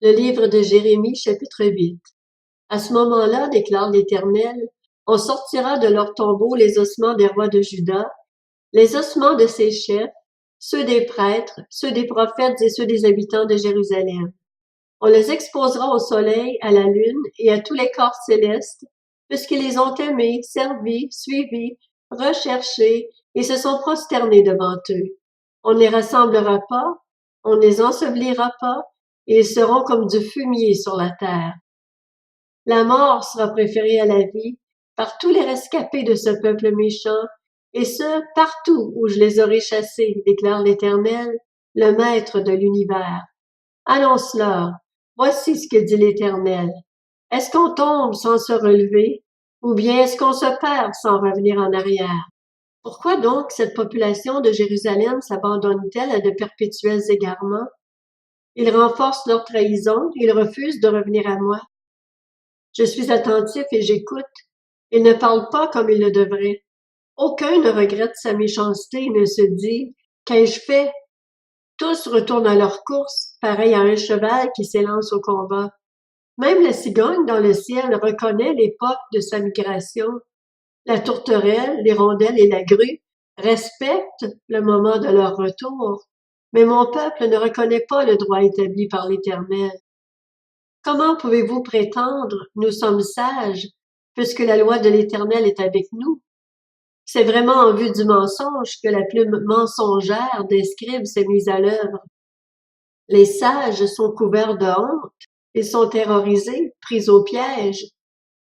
Le livre de Jérémie, chapitre 8. À ce moment-là, déclare l'Éternel, on sortira de leurs tombeaux les ossements des rois de Juda, les ossements de ses chefs, ceux des prêtres, ceux des prophètes et ceux des habitants de Jérusalem. On les exposera au soleil, à la lune et à tous les corps célestes, puisqu'ils les ont aimés, servis, suivis, recherchés et se sont prosternés devant eux. On ne les rassemblera pas, on ne les ensevelira pas, et ils seront comme du fumier sur la terre. La mort sera préférée à la vie par tous les rescapés de ce peuple méchant, et ce, partout où je les aurai chassés, déclare l'Éternel, le Maître de l'univers. Annonce-leur, voici ce que dit l'Éternel. Est-ce qu'on tombe sans se relever, ou bien est-ce qu'on se perd sans revenir en arrière? Pourquoi donc cette population de Jérusalem s'abandonne-t-elle à de perpétuels égarements? Ils renforcent leur trahison, ils refusent de revenir à moi. Je suis attentif et j'écoute. Ils ne parlent pas comme ils le devraient. Aucun ne regrette sa méchanceté et ne se dit « Qu'ai-je fait ?» Tous retournent à leur course, pareil à un cheval qui s'élance au combat. Même la cigogne dans le ciel reconnaît l'époque de sa migration. La tourterelle, l'hirondelle et la grue respectent le moment de leur retour. Mais mon peuple ne reconnaît pas le droit établi par l'Éternel. Comment pouvez-vous prétendre « nous sommes sages » puisque la loi de l'Éternel est avec nous? C'est vraiment en vue du mensonge que la plume mensongère des scribes s'est mise à l'œuvre. Les sages sont couverts de honte, ils sont terrorisés, pris au piège.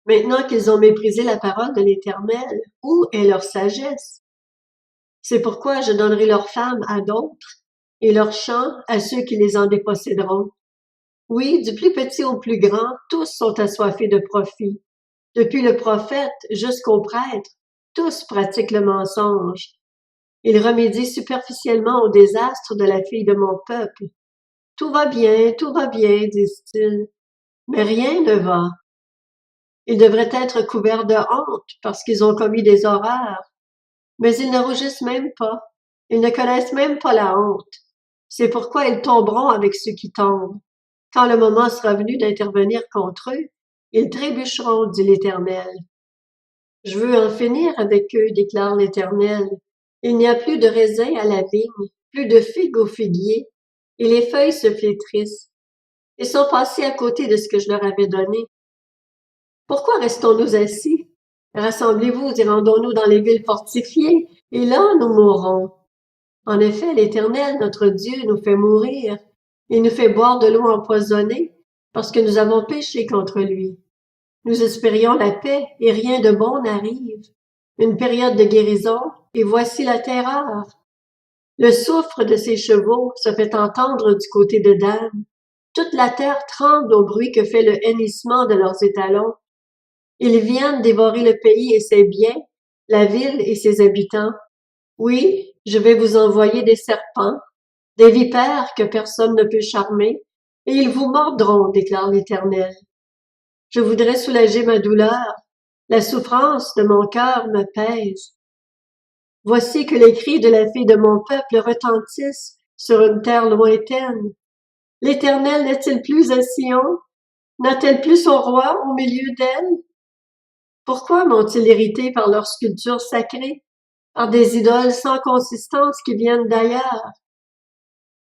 Maintenant qu'ils ont méprisé la parole de l'Éternel, où est leur sagesse? C'est pourquoi je donnerai leurs femmes à d'autres et leurs champs à ceux qui les en déposséderont. Oui, du plus petit au plus grand, tous sont assoiffés de profit. Depuis le prophète jusqu'au prêtre, tous pratiquent le mensonge. Ils remédient superficiellement au désastre de la fille de mon peuple. Tout va bien, disent-ils, mais rien ne va. Ils devraient être couverts de honte parce qu'ils ont commis des horreurs. Mais ils ne rougissent même pas. Ils ne connaissent même pas la honte. C'est pourquoi ils tomberont avec ceux qui tombent. Quand le moment sera venu d'intervenir contre eux, ils trébucheront, dit l'Éternel. Je veux en finir avec eux, déclare l'Éternel. Il n'y a plus de raisins à la vigne, plus de figues au figuier, et les feuilles se flétrissent. Ils sont passés à côté de ce que je leur avais donné. Pourquoi restons-nous assis? Rassemblez-vous et rendons-nous dans les villes fortifiées, et là nous mourrons. En effet, l'Éternel, notre Dieu, nous fait mourir. Il nous fait boire de l'eau empoisonnée, parce que nous avons péché contre lui. Nous espérions la paix, et rien de bon n'arrive. Une période de guérison, et voici la terreur. Le souffle de ses chevaux se fait entendre du côté de Dan. Toute la terre tremble au bruit que fait le hennissement de leurs étalons. Ils viennent dévorer le pays et ses biens, la ville et ses habitants. Oui, je vais vous envoyer des serpents, des vipères que personne ne peut charmer, et ils vous mordront, déclare l'Éternel. Je voudrais soulager ma douleur, la souffrance de mon cœur me pèse. Voici que les cris de la fille de mon peuple retentissent sur une terre lointaine. L'Éternel n'est-il plus à Sion? N'a-t-elle plus son roi au milieu d'elle? Pourquoi m'ont-ils irrité par leurs sculptures sacrées, par des idoles sans consistance qui viennent d'ailleurs?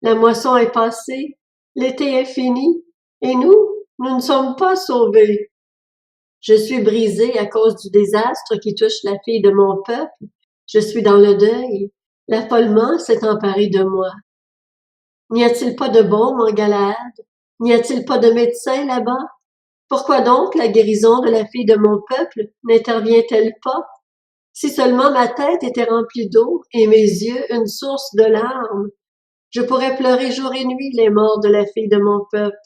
La moisson est passée, l'été est fini, et nous ne sommes pas sauvés. Je suis brisé à cause du désastre qui touche la fille de mon peuple. Je suis dans le deuil. L'affolement s'est emparé de moi. N'y a-t-il pas de baume en Galaad? N'y a-t-il pas de médecin là-bas? Pourquoi donc la guérison de la fille de mon peuple n'intervient-elle pas? Si seulement ma tête était remplie d'eau et mes yeux une source de larmes, je pourrais pleurer jour et nuit les morts de la fille de mon peuple.